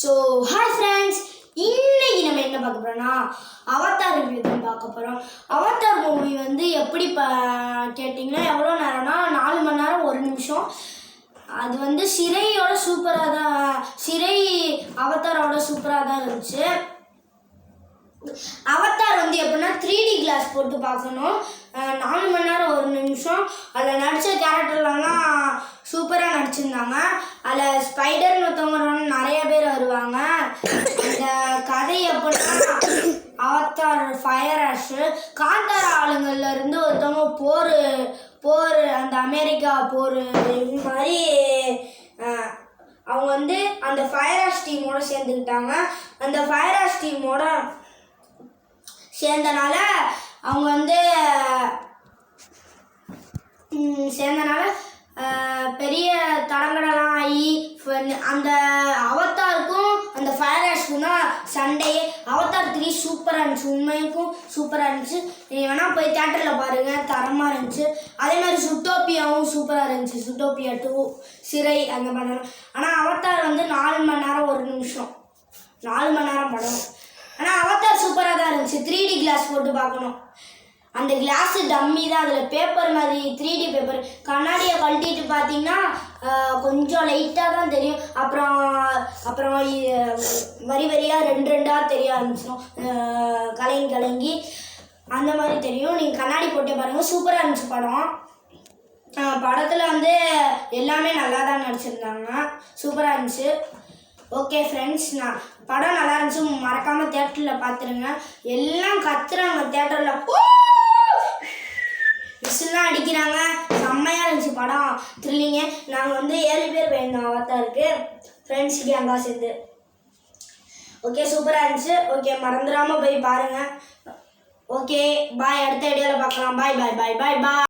So hi friends, இன்னைக்கு நம்ம என்ன பார்க்க போகிறோம்னா அவதார் ரிவ்யூ தான் பார்க்க போகிறோம். அவதார் மூவி வந்து எப்படி கேட்டிங்கன்னா எவ்வளோ நேரம்னா 4 மணி நேரம் 1 நிமிஷம். அது வந்து சிறையோட சூப்பராக தான், சிறை அவதாரோட சூப்பராக தான் இருந்துச்சு. அவதார் வந்து எப்படின்னா 3D கிளாஸ் போட்டு பார்க்கணும். 4 மணி நேரம் 1 நிமிஷம். அதில் நடித்த கேரக்டர்லாம் சூப்பராக நடிச்சிருந்தாங்க. அதில் ஸ்பைடர்னு ஒருத்தவங்க நிறைய பேர் வருவாங்க. இந்த கதை எப்படின்னா அவதார் ஃபயர் ஆஷ் காந்தார ஆளுங்கள்லேருந்து ஒருத்தவங்க போர் அந்த அமெரிக்கா போர் இது மாதிரி அவங்க வந்து அந்த ஃபயர் ஆஷ் டீமோட சேர்ந்துக்கிட்டாங்க. அந்த ஃபயர் ஆஷ் டீமோட சேர்ந்தனால அவங்க வந்து பெரிய தடங்கடெல்லாம் ஆகி அந்த அவதாருக்கும் அந்த ஃபயர் ஆஷ்க்கும் தான் சண்டையே. அவதார் 3 சூப்பராக இருந்துச்சு, உண்மைக்கும் சூப்பராக இருந்துச்சு. நீங்கள் வேணால் போய் தேட்டரில் பாருங்கள், தரமாக இருந்துச்சு. அதே மாதிரி சுட்டோப்பியாவும் சூப்பராக இருந்துச்சு. சுட்டோப்பியா 2 சிறை அந்த மாதிரி. ஆனால் அவதார் வந்து 4 மணி நேரம் 1 நிமிஷம், 4 மணி நேரம் படம். ஆனால் அவதார் சூப்பராக தான் இருந்துச்சு. 3D கிளாஸ் போட்டு பார்க்கணும். அந்த கிளாஸு டம்மி தான், அதில் பேப்பர் மாதிரி 3D பேப்பர். கண்ணாடியை கழட்டிட்டு பார்த்தீங்கன்னா கொஞ்சம் லைட்டாக தான் தெரியும். அப்புறம் வரி வரியாக 2 தெரிய ஆரம்பிச்சிடும், கலங்கி அந்த மாதிரி தெரியும். நீங்கள் கண்ணாடி போட்டே பாருங்கள், சூப்பராக இருந்துச்சு படம். படத்தில் வந்து எல்லாமே நல்லா தான் நடிச்சிருந்தாங்க, சூப்பராக இருந்துச்சு. ஓகே ஃப்ரெண்ட்ஸ், நான் படம் நல்லா இருந்துச்சு, மறக்காமல் தேட்டரில் பார்த்துருங்க. எல்லாம் கத்துறாங்க தேட்டரில், விசில்லாம் அடிக்கிறாங்க. செம்மையாக இருந்துச்சு படம், த்ரில்லிங்கு. நாங்கள் வந்து 7 பேர் வேணும் அவதாருக்கு, ஃப்ரெண்ட்ஸ் கேங்காக சேர்ந்து. ஓகே, சூப்பராக இருந்துச்சு. ஓகே, மறந்துடாமல் போய் பாருங்கள். ஓகே பாய், அடுத்த வீடியோவில் பார்க்கலாம். பாய் பாய் பாய் பாய் பாய்.